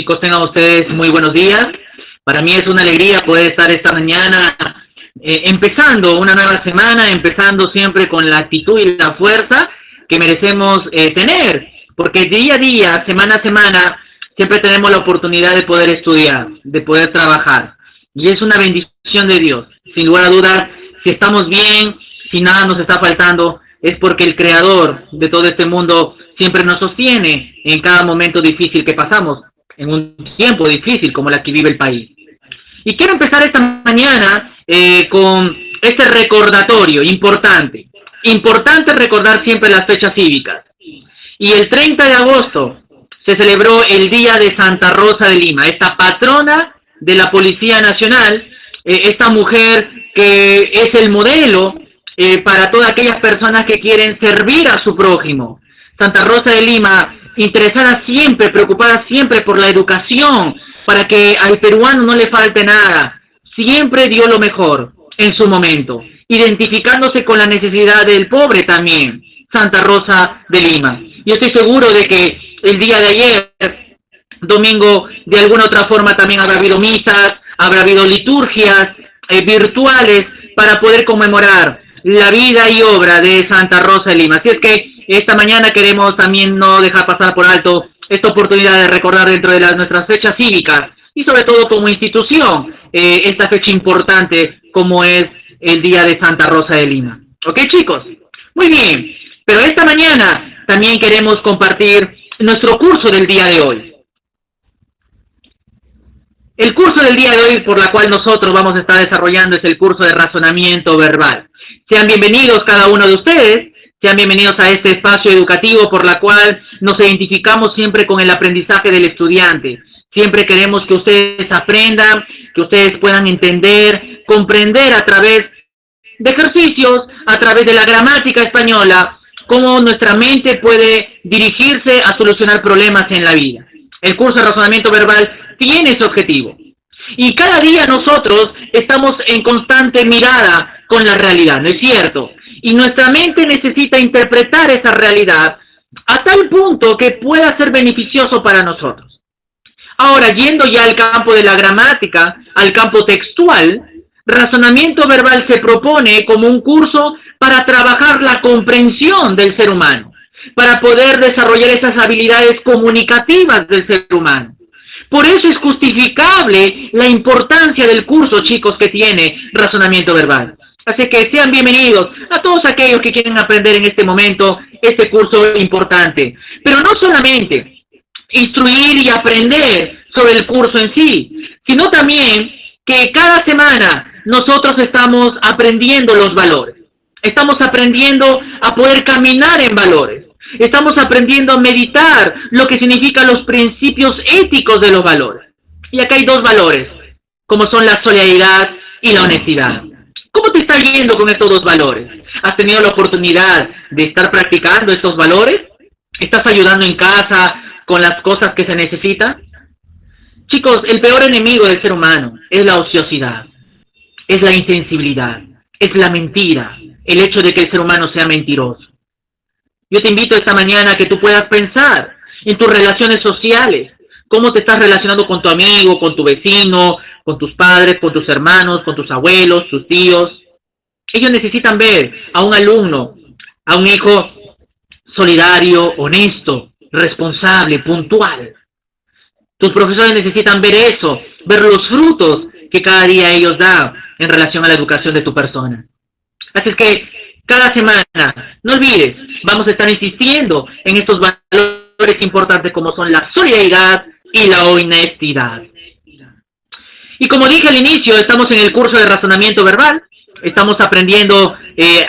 chicos, tengan ustedes muy buenos días. Para mí es una alegría poder estar esta mañana empezando una nueva semana, empezando siempre con la actitud y la fuerza que merecemos tener, porque día a día, semana a semana, siempre tenemos la oportunidad de poder estudiar, de poder trabajar. Y es una bendición de Dios. Sin lugar a dudas, si estamos bien, si nada nos está faltando, es porque el Creador de todo este mundo siempre nos sostiene en cada momento difícil que pasamos, en un tiempo difícil como la que vive el país. Y quiero empezar esta mañana con este recordatorio importante. Importante recordar siempre las fechas cívicas. Y el 30 de agosto se celebró el Día de Santa Rosa de Lima, esta patrona de la Policía Nacional, esta mujer que es el modelo para todas aquellas personas que quieren servir a su prójimo. Santa Rosa de Lima, interesada siempre, preocupada siempre por la educación, para que al peruano no le falte nada. Siempre dio lo mejor en su momento, identificándose con la necesidad del pobre también, Santa Rosa de Lima. Yo estoy seguro de que el día de ayer, domingo, de alguna otra forma también habrá habido misas, habrá habido liturgias virtuales para poder conmemorar la vida y obra de Santa Rosa de Lima. Así es que esta mañana queremos también no dejar pasar por alto esta oportunidad de recordar dentro de nuestras fechas cívicas y sobre todo como institución esta fecha importante como es el Día de Santa Rosa de Lima. ¿Ok, chicos? Muy bien, pero esta mañana también queremos compartir nuestro curso del día de hoy. El curso del día de hoy por la cual nosotros vamos a estar desarrollando es el curso de razonamiento verbal. Sean bienvenidos cada uno de ustedes, sean bienvenidos a este espacio educativo por la cual nos identificamos siempre con el aprendizaje del estudiante. Siempre queremos que ustedes aprendan, que ustedes puedan entender, comprender a través de ejercicios, a través de la gramática española, cómo nuestra mente puede dirigirse a solucionar problemas en la vida. El curso de razonamiento verbal tiene ese objetivo. Y cada día nosotros estamos en constante mirada con la realidad, ¿no es cierto? Y nuestra mente necesita interpretar esa realidad a tal punto que pueda ser beneficioso para nosotros. Ahora, yendo ya al campo de la gramática, al campo textual, razonamiento verbal se propone como un curso para trabajar la comprensión del ser humano, para poder desarrollar esas habilidades comunicativas del ser humano. Por eso es justificable la importancia del curso, chicos, que tiene razonamiento verbal. Así que sean bienvenidos a todos aquellos que quieren aprender en este momento este curso importante. Pero no solamente instruir y aprender sobre el curso en sí, sino también que cada semana nosotros estamos aprendiendo los valores. Estamos aprendiendo a poder caminar en valores. Estamos aprendiendo a meditar lo que significan los principios éticos de los valores. Y acá hay dos valores, como son la solidaridad y la honestidad. ¿Cómo te está yendo con estos dos valores? ¿Has tenido la oportunidad de estar practicando estos valores? ¿Estás ayudando en casa con las cosas que se necesitan? Chicos, el peor enemigo del ser humano es la ociosidad, es la insensibilidad, es la mentira, el hecho de que el ser humano sea mentiroso. Yo te invito esta mañana a que tú puedas pensar en tus relaciones sociales, cómo te estás relacionando con tu amigo, con tu vecino, con tus padres, con tus hermanos, con tus abuelos, tus tíos. Ellos necesitan ver a un alumno, a un hijo solidario, honesto, responsable, puntual. Tus profesores necesitan ver eso, ver los frutos que cada día ellos dan en relación a la educación de tu persona. Así es que cada semana, no olvides, vamos a estar insistiendo en estos valores importantes como son la solidaridad y la honestidad. Y como dije al inicio, estamos en el curso de razonamiento verbal, estamos aprendiendo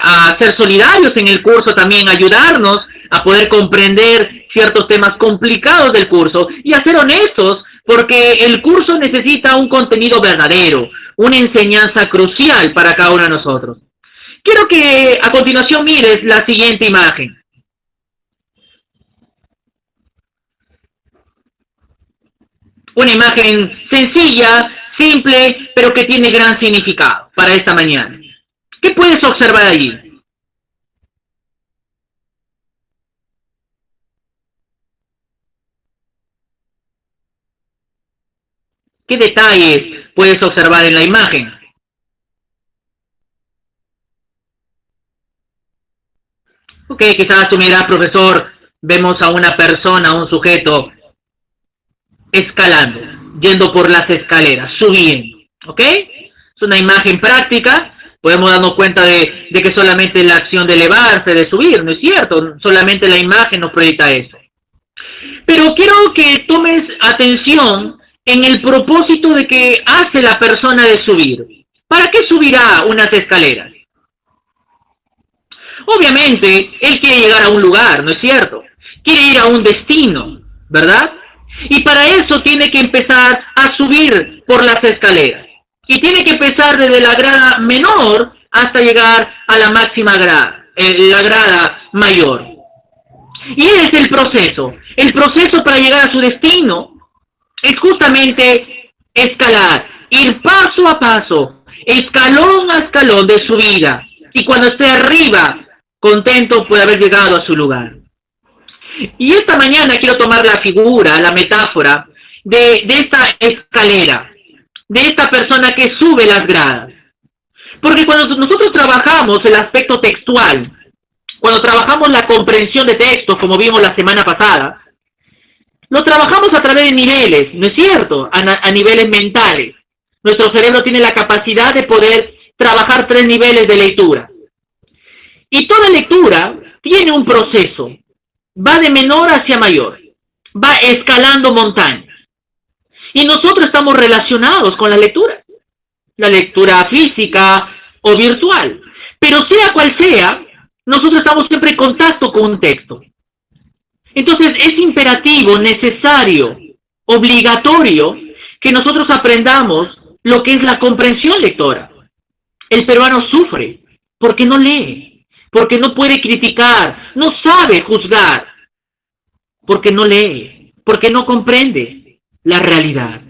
a ser solidarios en el curso, también ayudarnos a poder comprender ciertos temas complicados del curso y a ser honestos, porque el curso necesita un contenido verdadero, una enseñanza crucial para cada uno de nosotros. Quiero que a continuación mires la siguiente imagen. Una imagen sencilla, simple, pero que tiene gran significado para esta mañana. ¿Qué puedes observar allí? ¿Qué detalles puedes observar en la imagen? Ok, quizás tú miras, profesor, vemos a una persona, a un sujeto, escalando, yendo por las escaleras, subiendo, ¿ok? Es una imagen práctica, podemos darnos cuenta de que solamente la acción de elevarse, de subir, ¿no es cierto? Solamente la imagen nos proyecta eso. Pero quiero que tomes atención en el propósito de que hace la persona de subir. ¿Para qué subirá unas escaleras? Obviamente, él quiere llegar a un lugar, ¿no es cierto? Quiere ir a un destino, ¿verdad? Y para eso tiene que empezar a subir por las escaleras. Y tiene que empezar desde la grada menor hasta llegar a la máxima grada, la grada mayor. Y ese es el proceso. El proceso para llegar a su destino es justamente escalar, ir paso a paso, escalón a escalón de su vida. Y cuando esté arriba, contento por haber llegado a su lugar. Y esta mañana quiero tomar la figura, la metáfora de esta escalera, de esta persona que sube las gradas. Porque cuando nosotros trabajamos el aspecto textual, cuando trabajamos la comprensión de textos, como vimos la semana pasada, lo trabajamos a través de niveles, ¿no es cierto? A niveles mentales. Nuestro cerebro tiene la capacidad de poder trabajar 3 niveles de lectura. Y toda lectura tiene un proceso. Va de menor hacia mayor. Va escalando montañas. Y nosotros estamos relacionados con la lectura física o virtual. Pero sea cual sea, nosotros estamos siempre en contacto con un texto. Entonces es imperativo, necesario, obligatorio que nosotros aprendamos lo que es la comprensión lectora. El peruano sufre porque no lee, porque no puede criticar, no sabe juzgar, porque no lee, porque no comprende la realidad.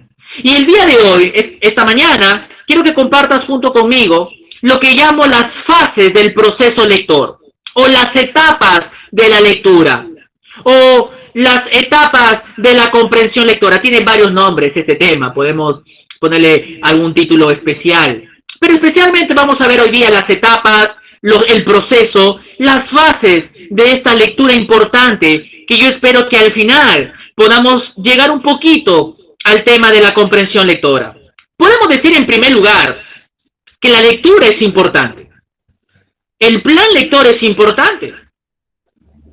Y el día de hoy, esta mañana, quiero que compartas junto conmigo lo que llamo las fases del proceso lector, o las etapas de la lectura, o las etapas de la comprensión lectora. Tiene varios nombres este tema, podemos ponerle algún título especial, pero especialmente vamos a ver hoy día las etapas, el proceso, las fases de esta lectura importante, que yo espero que al final podamos llegar un poquito al tema de la comprensión lectora. Podemos decir en primer lugar que la lectura es importante. El plan lector es importante.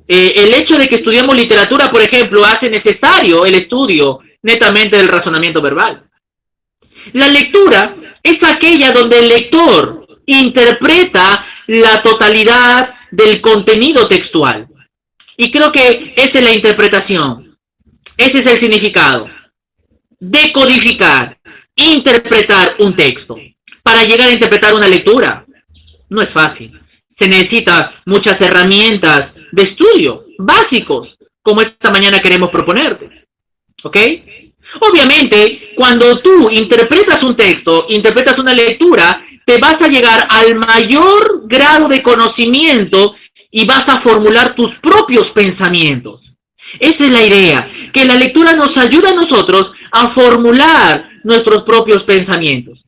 El hecho de que estudiemos literatura, por ejemplo, hace necesario el estudio netamente del razonamiento verbal. La lectura es aquella donde el lector interpreta la totalidad del contenido textual. Y creo que esa es la interpretación. Ese es el significado. Decodificar, interpretar un texto. Para llegar a interpretar una lectura, no es fácil. Se necesitan muchas herramientas de estudio, básicos, como esta mañana queremos proponerte. ¿Ok? Obviamente, cuando tú interpretas un texto, interpretas una lectura, te vas a llegar al mayor grado de conocimiento y vas a formular tus propios pensamientos. Esa es la idea, que la lectura nos ayuda a nosotros a formular nuestros propios pensamientos.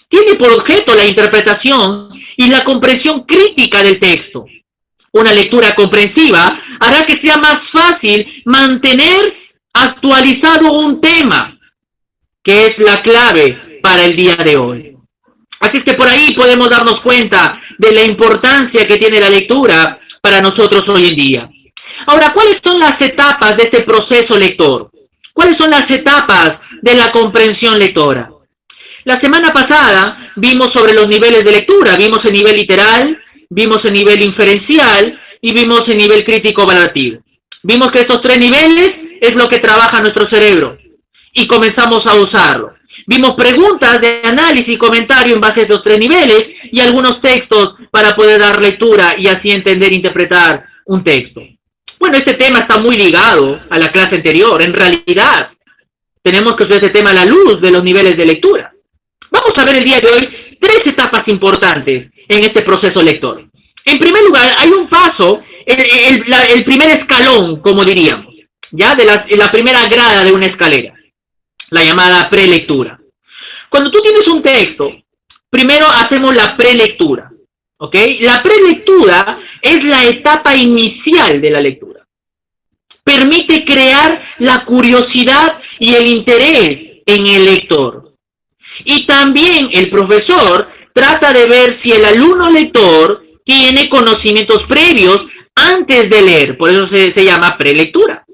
Tiene por objeto la interpretación y la comprensión crítica del texto. Una lectura comprensiva hará que sea más fácil mantener actualizado un tema, que es la clave para el día de hoy. Así es que por ahí podemos darnos cuenta de la importancia que tiene la lectura para nosotros hoy en día. Ahora, ¿cuáles son las etapas de este proceso lector? ¿Cuáles son las etapas de la comprensión lectora? La semana pasada vimos sobre los niveles de lectura, vimos el nivel literal, vimos el nivel inferencial y vimos el nivel crítico valorativo. Vimos que estos 3 niveles es lo que trabaja nuestro cerebro y comenzamos a usarlo. Vimos preguntas de análisis y comentario en base a estos 3 niveles y algunos textos para poder dar lectura y así entender e interpretar un texto. Bueno, este tema está muy ligado a la clase anterior. En realidad, tenemos que estudiar este tema a la luz de los niveles de lectura. Vamos a ver el día de hoy 3 etapas importantes en este proceso lector. En primer lugar, hay un paso, el primer escalón, como diríamos, ya de la primera grada de una escalera, la llamada prelectura. Cuando tú tienes un texto, primero hacemos la prelectura, ¿ok? La prelectura es la etapa inicial de la lectura. Permite crear la curiosidad y el interés en el lector. Y también el profesor trata de ver si el alumno lector tiene conocimientos previos antes de leer, por eso se llama prelectura.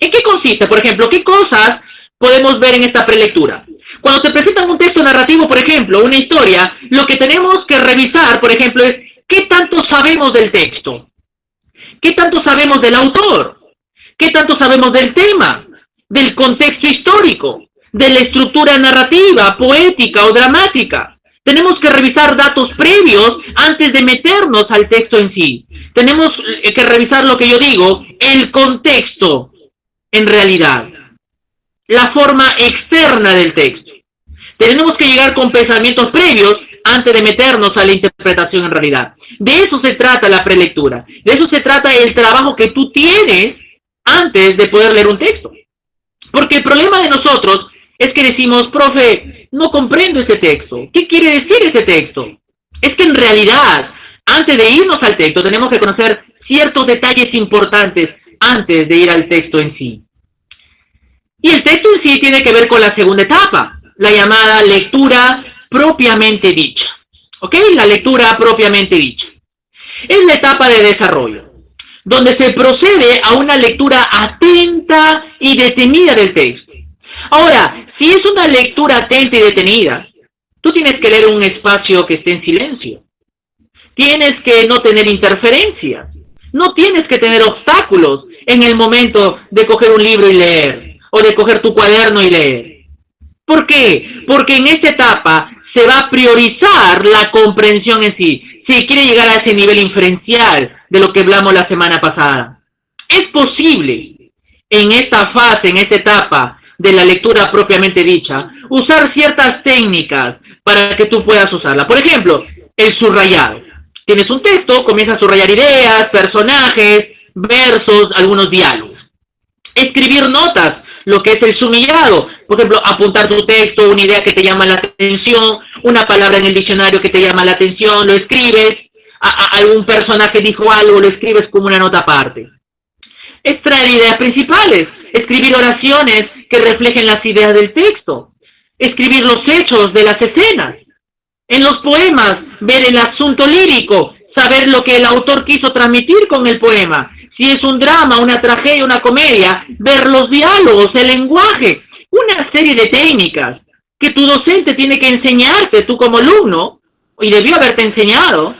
¿En qué consiste? Por ejemplo, ¿qué cosas podemos ver en esta prelectura? Cuando te presentan un texto narrativo, por ejemplo, una historia, lo que tenemos que revisar, por ejemplo, es ¿qué tanto sabemos del texto? ¿Qué tanto sabemos del autor? ¿Qué tanto sabemos del tema? Del contexto histórico, de la estructura narrativa, poética o dramática. Tenemos que revisar datos previos antes de meternos al texto en sí. Tenemos que revisar lo que yo digo, el contexto en realidad, la forma externa del texto. Tenemos que llegar con pensamientos previos antes de meternos a la interpretación en realidad. De eso se trata la prelectura. De eso se trata el trabajo que tú tienes antes de poder leer un texto. Porque el problema de nosotros es que decimos, profe, no comprendo ese texto. ¿Qué quiere decir ese texto? Es que en realidad, antes de irnos al texto, tenemos que conocer ciertos detalles importantes antes de ir al texto en sí. Y el texto en sí tiene que ver con la segunda etapa, la llamada lectura propiamente dicha. ¿Ok? La lectura propiamente dicha. Es la etapa de desarrollo, donde se procede a una lectura atenta y detenida del texto. Ahora, si es una lectura atenta y detenida, tú tienes que leer un espacio que esté en silencio. Tienes que no tener interferencias. No tienes que tener obstáculos en el momento de coger un libro y leer, o de coger tu cuaderno y leer. ¿Por qué? Porque en esta etapa se va a priorizar la comprensión en sí. Si quiere llegar a ese nivel inferencial de lo que hablamos la semana pasada. Es posible en esta fase, en esta etapa de la lectura propiamente dicha, usar ciertas técnicas para que tú puedas usarla. Por ejemplo, el subrayado. Tienes un texto, comienzas a subrayar ideas, personajes, versos, algunos diálogos. Escribir notas, lo que es el sumillado. Por ejemplo, apuntar tu texto, una idea que te llama la atención, una palabra en el diccionario que te llama la atención, lo escribes, algún personaje dijo algo, lo escribes como una nota aparte. Extraer ideas principales, escribir oraciones que reflejen las ideas del texto, escribir los hechos de las escenas. En los poemas, ver el asunto lírico, saber lo que el autor quiso transmitir con el poema. Si es un drama, una tragedia, una comedia, ver los diálogos, el lenguaje, una serie de técnicas que tu docente tiene que enseñarte, tú como alumno, y debió haberte enseñado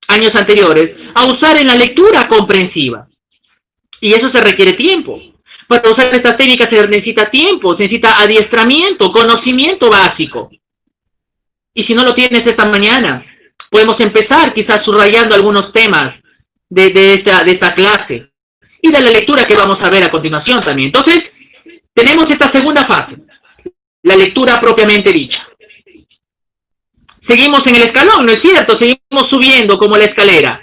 años anteriores, a usar en la lectura comprensiva. Y eso se requiere tiempo. Para usar estas técnicas se necesita tiempo, se necesita adiestramiento, conocimiento básico. Y si no lo tienes esta mañana, podemos empezar quizás subrayando algunos temas de esta clase y de la lectura que vamos a ver a continuación también. Entonces, tenemos esta segunda fase, la lectura propiamente dicha. Seguimos en el escalón, ¿no es cierto? Seguimos subiendo como la escalera.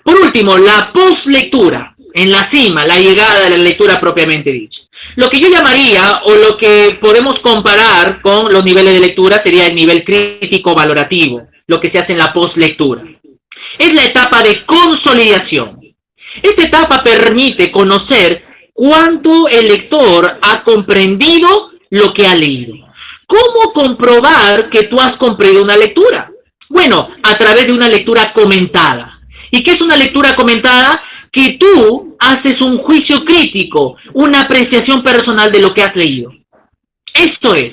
Por último, la postlectura, en la cima, la llegada de la lectura propiamente dicha. Lo que yo llamaría, o lo que podemos comparar con los niveles de lectura, sería el nivel crítico valorativo, lo que se hace en la postlectura. Es la etapa de consolidación. Esta etapa permite conocer cuánto el lector ha comprendido lo que ha leído. ¿Cómo comprobar que tú has comprendido una lectura? Bueno, a través de una lectura comentada. ¿Y qué es una lectura comentada? Que tú haces un juicio crítico, una apreciación personal de lo que has leído. Esto es.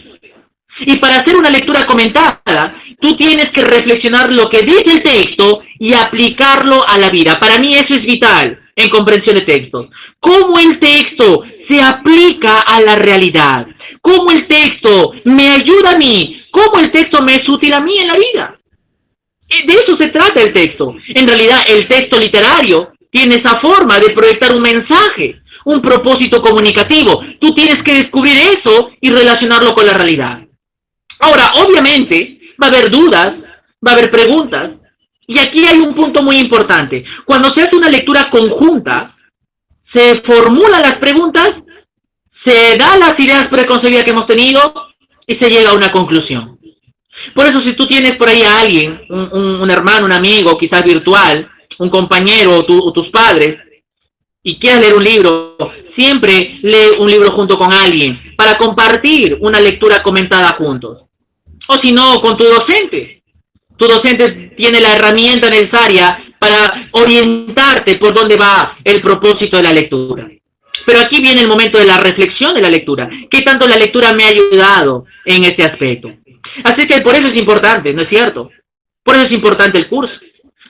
Y para hacer una lectura comentada, tú tienes que reflexionar lo que dice el texto y aplicarlo a la vida. Para mí eso es vital en comprensión de textos. Cómo el texto se aplica a la realidad. Cómo el texto me ayuda a mí. Cómo el texto me es útil a mí en la vida. De eso se trata el texto. En realidad, el texto literario tiene esa forma de proyectar un mensaje, un propósito comunicativo. Tú tienes que descubrir eso y relacionarlo con la realidad. Ahora, obviamente, va a haber dudas, va a haber preguntas, y aquí hay un punto muy importante. Cuando se hace una lectura conjunta, se formulan las preguntas, se dan las ideas preconcebidas que hemos tenido y se llega a una conclusión. Por eso si tú tienes por ahí a alguien, un hermano, un amigo, quizás virtual, un compañero o tus padres, y quieres leer un libro, siempre lee un libro junto con alguien para compartir una lectura comentada juntos. O si no, con tu docente. Tu docente tiene la herramienta necesaria para orientarte por dónde va el propósito de la lectura. Pero aquí viene el momento de la reflexión de la lectura. ¿Qué tanto la lectura me ha ayudado en este aspecto? Así que por eso es importante, ¿no es cierto? Por eso es importante el curso.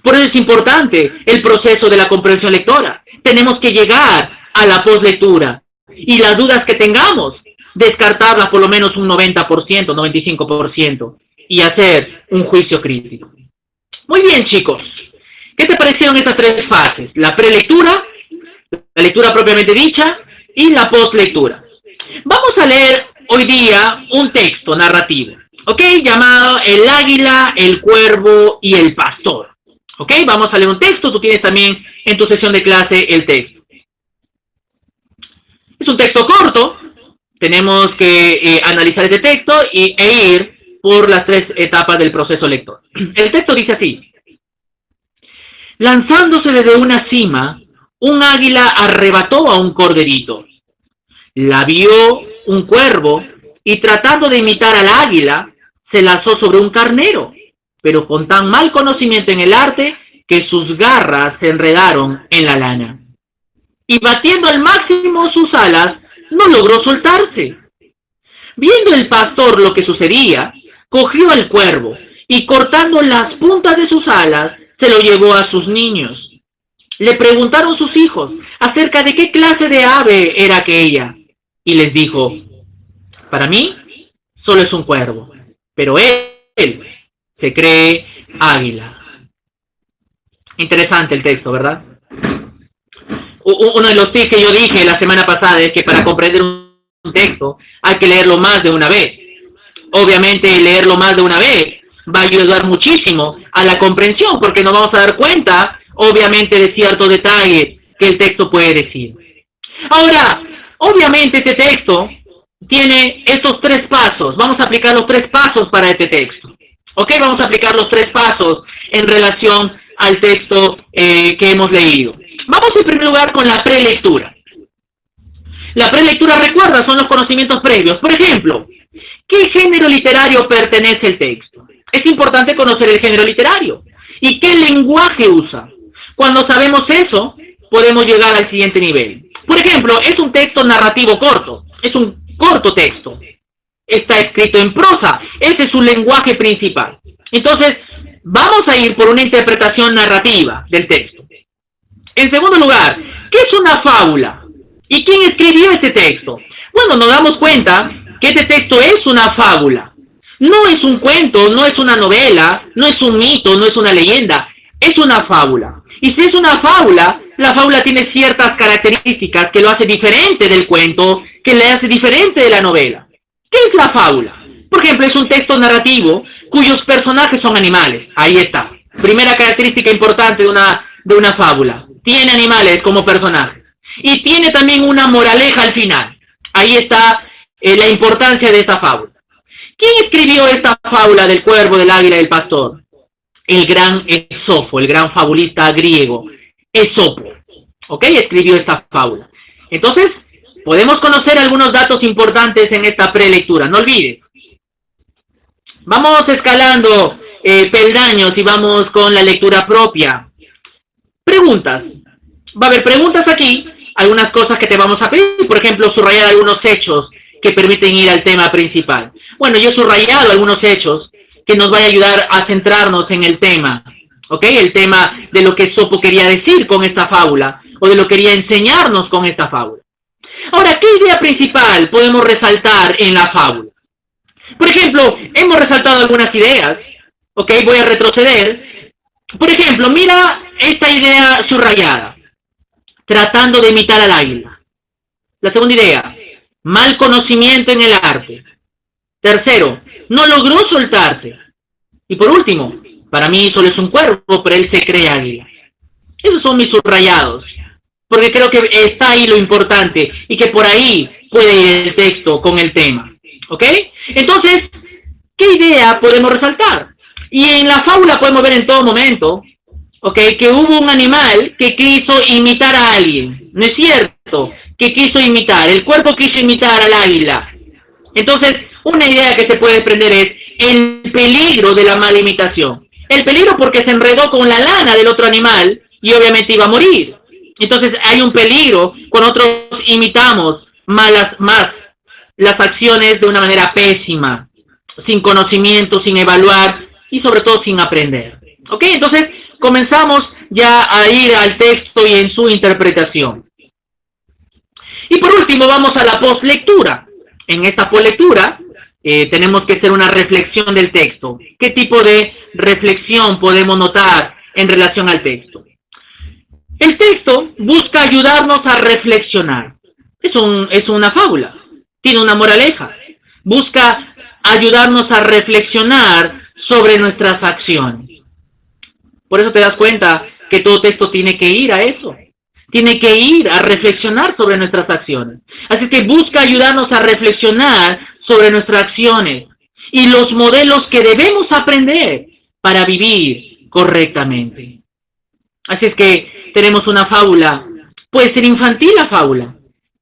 Por eso es importante el proceso de la comprensión lectora. Tenemos que llegar a la poslectura. Y las dudas que tengamos, descartarlas por lo menos un 90%, 95%. Y hacer un juicio crítico. Muy bien, chicos. ¿Qué te parecieron estas tres fases? La prelectura, la lectura propiamente dicha y la postlectura. Vamos a leer hoy día un texto narrativo, ¿ok? Llamado El águila, el cuervo y el pastor. ¿Ok? Vamos a leer un texto. Tú tienes también en tu sesión de clase el texto. Es un texto corto. Tenemos que analizar este texto e ir por las tres etapas del proceso lector. El texto dice así: lanzándose desde una cima, un águila arrebató a un corderito. La vio un cuervo y tratando de imitar al águila, se lanzó sobre un carnero, pero con tan mal conocimiento en el arte que sus garras se enredaron en la lana. Y batiendo al máximo sus alas, no logró soltarse. Viendo el pastor lo que sucedía, cogió al cuervo y cortando las puntas de sus alas, se lo llevó a sus niños. Le preguntaron sus hijos acerca de qué clase de ave era aquella, y les dijo: para mí, solo es un cuervo, pero él se cree águila. Interesante el texto, ¿verdad? Uno de los tips que yo dije la semana pasada es que para comprender un texto hay que leerlo más de una vez. Obviamente leerlo más de una vez va a ayudar muchísimo a la comprensión, porque nos vamos a dar cuenta, obviamente, de ciertos detalles que el texto puede decir. Ahora, obviamente este texto tiene estos tres pasos. Vamos a aplicar los tres pasos para este texto. ¿Ok? Vamos a aplicar los tres pasos en relación al texto que hemos leído. Vamos en primer lugar con la prelectura. La prelectura, recuerda, son los conocimientos previos. Por ejemplo, ¿qué género literario pertenece el texto? Es importante conocer el género literario. ¿Y qué lenguaje usa? Cuando sabemos eso, podemos llegar al siguiente nivel. Por ejemplo, es un texto narrativo corto. Es un corto texto. Está escrito en prosa. Ese es su lenguaje principal. Entonces, vamos a ir por una interpretación narrativa del texto. En segundo lugar, ¿qué es una fábula? ¿Y quién escribió este texto? Bueno, nos damos cuenta que este texto es una fábula. No es un cuento, no es una novela, no es un mito, no es una leyenda. Es una fábula. Y si es una fábula, la fábula tiene ciertas características que lo hace diferente del cuento, que le hace diferente de la novela. ¿Qué es la fábula? Por ejemplo, es un texto narrativo cuyos personajes son animales. Ahí está. Primera característica importante de una fábula. Tiene animales como personajes. Y tiene también una moraleja al final. Ahí está la importancia de esta fábula. ¿Quién escribió esta fábula del cuervo, del águila y del pastor? El gran Esopo, el gran fabulista griego. Esopo. ¿Ok? Escribió esta fábula. Entonces, podemos conocer algunos datos importantes en esta prelectura. No olvides. Vamos escalando peldaños y vamos con la lectura propia. Preguntas. Va a haber preguntas aquí, algunas cosas que te vamos a pedir, por ejemplo, subrayar algunos hechos que permiten ir al tema principal. Bueno, yo he subrayado algunos hechos que nos van a ayudar a centrarnos en el tema, ¿ok? El tema de lo que Esopo quería decir con esta fábula, o de lo que quería enseñarnos con esta fábula. Ahora, ¿qué idea principal podemos resaltar en la fábula? Por ejemplo, hemos resaltado algunas ideas, ¿ok? Voy a retroceder. Por ejemplo, mira esta idea subrayada, tratando de imitar al águila. La segunda idea, mal conocimiento en el arte. Tercero, no logró soltarse. Y por último, para mí solo es un cuervo, pero él se cree águila. Esos son mis subrayados, porque creo que está ahí lo importante y que por ahí puede ir el texto con el tema. ¿Ok? Entonces, ¿qué idea podemos resaltar? Y en la fábula podemos ver en todo momento, ¿ok?, que hubo un animal que quiso imitar a alguien, ¿no es cierto? Que quiso imitar, el cuerpo quiso imitar al águila. Entonces, una idea que se puede desprender es el peligro de la mala imitación. El peligro porque se enredó con la lana del otro animal y obviamente iba a morir. Entonces, hay un peligro cuando nosotros imitamos más las acciones de una manera pésima, sin conocimiento, sin evaluar y sobre todo sin aprender. ¿Ok? Entonces, comenzamos ya a ir al texto y en su interpretación. Y por último, vamos a la postlectura. En esta postlectura tenemos que hacer una reflexión del texto. ¿Qué tipo de reflexión podemos notar en relación al texto? El texto busca ayudarnos a reflexionar. Es una fábula, tiene una moraleja. Busca ayudarnos a reflexionar sobre nuestras acciones. Por eso te das cuenta que todo texto tiene que ir a eso. Tiene que ir a reflexionar sobre nuestras acciones. Así que busca ayudarnos a reflexionar sobre nuestras acciones y los modelos que debemos aprender para vivir correctamente. Así es que tenemos una fábula, puede ser infantil la fábula,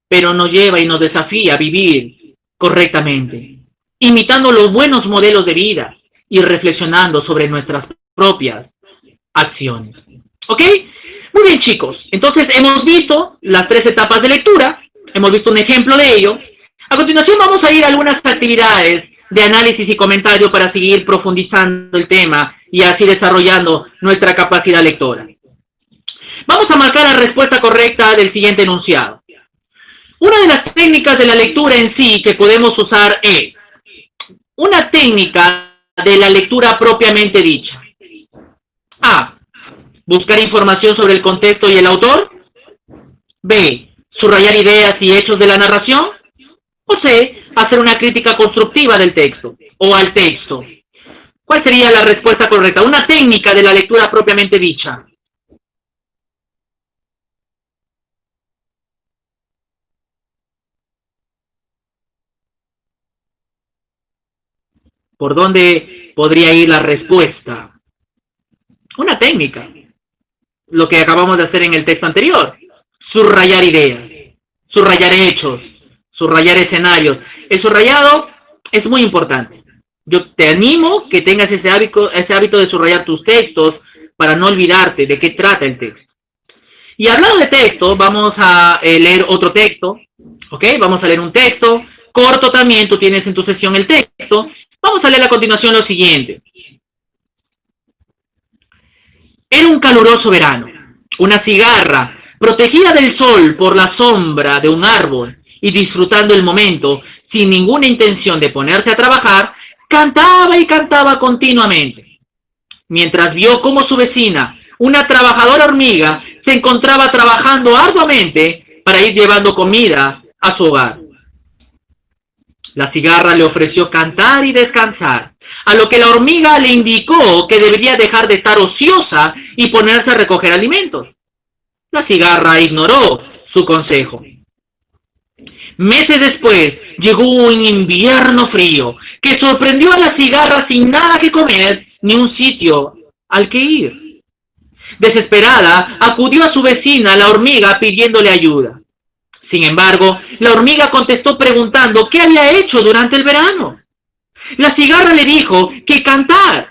pero nos lleva y nos desafía a vivir correctamente, imitando los buenos modelos de vida y reflexionando sobre nuestras propias acciones. ¿Ok? Muy bien, chicos. Entonces hemos visto las 3 etapas de lectura, hemos visto un ejemplo de ello. A continuación vamos a ir a algunas actividades de análisis y comentario para seguir profundizando el tema y así desarrollando nuestra capacidad lectora. Vamos a marcar la respuesta correcta del siguiente enunciado. Una de las técnicas de la lectura en sí que podemos usar es una técnica de la lectura propiamente dicha. A. Buscar información sobre el contexto y el autor. B. Subrayar ideas y hechos de la narración. O C. Hacer una crítica constructiva del texto o al texto. ¿Cuál sería la respuesta correcta? Una técnica de la lectura propiamente dicha. ¿Por dónde podría ir la respuesta? Una técnica. Lo que acabamos de hacer en el texto anterior. Subrayar ideas, subrayar hechos, subrayar escenarios. El subrayado es muy importante. Yo te animo que tengas ese hábito de subrayar tus textos para no olvidarte de qué trata el texto. Y hablando de texto, vamos a leer otro texto. ¿Ok? Vamos a leer un texto corto también. Tú tienes en tu sesión el texto. Vamos a leer a continuación lo siguiente. Era un caluroso verano. Una cigarra, protegida del sol por la sombra de un árbol y disfrutando el momento sin ninguna intención de ponerse a trabajar, cantaba y cantaba continuamente. Mientras vio cómo su vecina, una trabajadora hormiga, se encontraba trabajando arduamente para ir llevando comida a su hogar. La cigarra le ofreció cantar y descansar, a lo que la hormiga le indicó que debería dejar de estar ociosa y ponerse a recoger alimentos. La cigarra ignoró su consejo. Meses después llegó un invierno frío que sorprendió a la cigarra sin nada que comer ni un sitio al que ir. Desesperada, acudió a su vecina, la hormiga, pidiéndole ayuda. Sin embargo, la hormiga contestó preguntando qué había hecho durante el verano. La cigarra le dijo que cantar,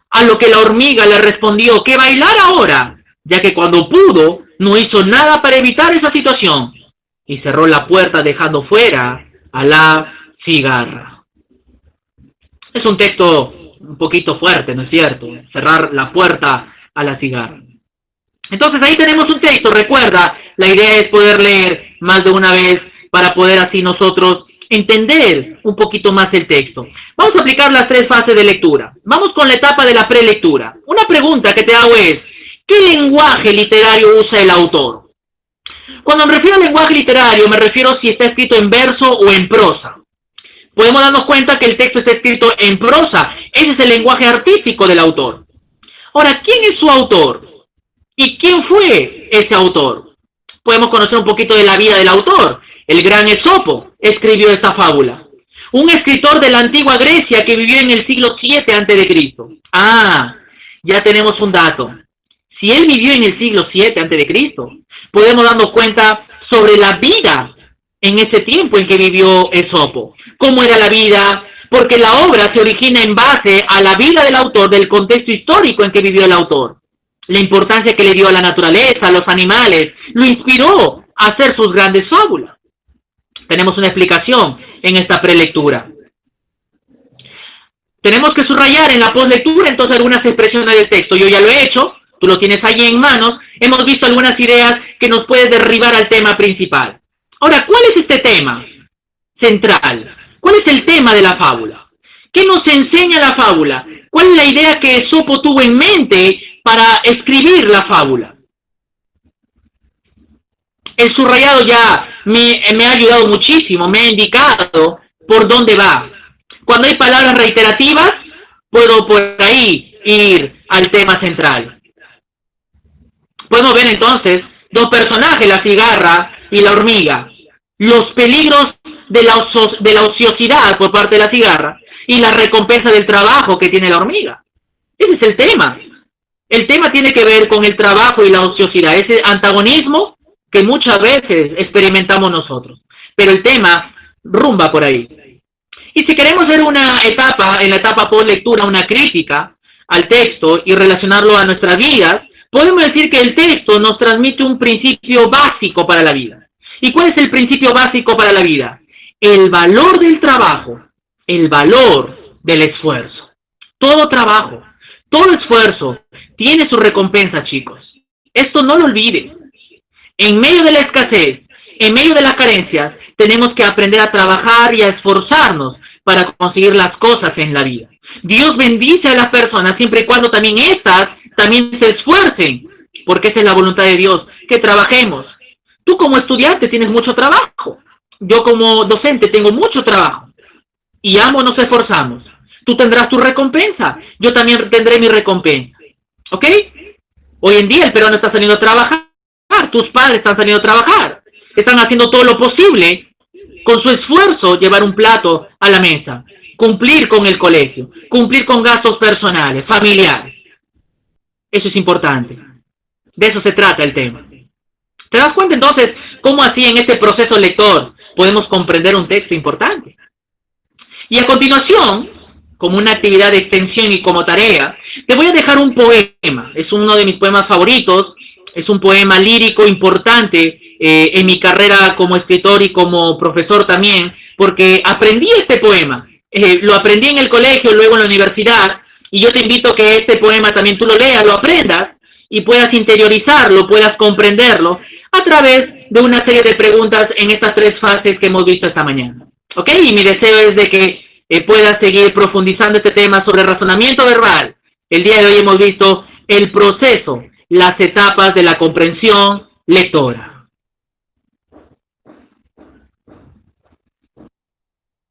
a lo que la hormiga le respondió que bailar ahora, ya que cuando pudo no hizo nada para evitar esa situación y cerró la puerta dejando fuera a la cigarra. Es un texto un poquito fuerte, ¿no es cierto? Cerrar la puerta a la cigarra. Entonces ahí tenemos un texto, recuerda, la idea es poder leer más de una vez para poder así nosotros entender un poquito más el texto. Vamos a aplicar las 3 fases de lectura. Vamos con la etapa de la prelectura. Una pregunta que te hago es, ¿qué lenguaje literario usa el autor? Cuando me refiero al lenguaje literario, me refiero si está escrito en verso o en prosa. Podemos darnos cuenta que el texto está escrito en prosa. Ese es el lenguaje artístico del autor. Ahora, ¿quién es su autor? ¿Y quién fue ese autor? Podemos conocer un poquito de la vida del autor. El gran Esopo escribió esta fábula. Un escritor de la antigua Grecia que vivió en el siglo 7 antes de Cristo. Ah, ya tenemos un dato. Si él vivió en el siglo 7 antes de Cristo, podemos darnos cuenta sobre la vida en ese tiempo en que vivió Esopo. ¿Cómo era la vida? Porque la obra se origina en base a la vida del autor, del contexto histórico en que vivió el autor. La importancia que le dio a la naturaleza, a los animales, lo inspiró a hacer sus grandes fábulas. Tenemos una explicación en esta prelectura. Tenemos que subrayar en la postlectura entonces algunas expresiones del texto. Yo ya lo he hecho, tú lo tienes allí en manos. Hemos visto algunas ideas que nos pueden derribar al tema principal. Ahora, ¿cuál es este tema central? ¿Cuál es el tema de la fábula? ¿Qué nos enseña la fábula? ¿Cuál es la idea que Esopo tuvo en mente para escribir la fábula? El subrayado ya me ha ayudado muchísimo, me ha indicado por dónde va. Cuando hay palabras reiterativas, puedo por ahí ir al tema central. Podemos ver entonces dos personajes, la cigarra y la hormiga. Los peligros de la ociosidad por parte de la cigarra y la recompensa del trabajo que tiene la hormiga. Ese es el tema. El tema tiene que ver con el trabajo y la ociosidad, ese antagonismo que muchas veces experimentamos nosotros. Pero el tema rumba por ahí. Y si queremos ver una etapa, en la etapa post lectura, una crítica al texto y relacionarlo a nuestras vidas, podemos decir que el texto nos transmite un principio básico para la vida. ¿Y cuál es el principio básico para la vida? El valor del trabajo, el valor del esfuerzo. Todo trabajo, todo esfuerzo tiene su recompensa, chicos. Esto no lo olvides. En medio de la escasez, en medio de las carencias, tenemos que aprender a trabajar y a esforzarnos para conseguir las cosas en la vida. Dios bendice a las personas siempre y cuando también éstas también se esfuercen, porque esa es la voluntad de Dios, que trabajemos. Tú como estudiante tienes mucho trabajo, yo como docente tengo mucho trabajo, y ambos nos esforzamos. Tú tendrás tu recompensa, yo también tendré mi recompensa, ¿ok? Hoy en día el peruano está saliendo a trabajar, tus padres están saliendo a trabajar, están haciendo todo lo posible con su esfuerzo llevar un plato a la mesa, cumplir con el colegio, cumplir con gastos personales, familiares. Eso es importante. De eso se trata el tema. ¿Te das cuenta entonces cómo así en este proceso lector podemos comprender un texto importante? Y a continuación, como una actividad de extensión y como tarea, te voy a dejar un poema. Es uno de mis poemas favoritos. Es un poema lírico importante en mi carrera como escritor y como profesor también, porque aprendí este poema. Lo aprendí en el colegio, luego en la universidad, y yo te invito a que este poema también tú lo leas, lo aprendas, y puedas interiorizarlo, puedas comprenderlo, a través de una serie de preguntas en estas tres fases que hemos visto esta mañana. ¿Ok? Y mi deseo es de que puedas seguir profundizando este tema sobre razonamiento verbal. El día de hoy hemos visto el proceso, las etapas de la comprensión lectora.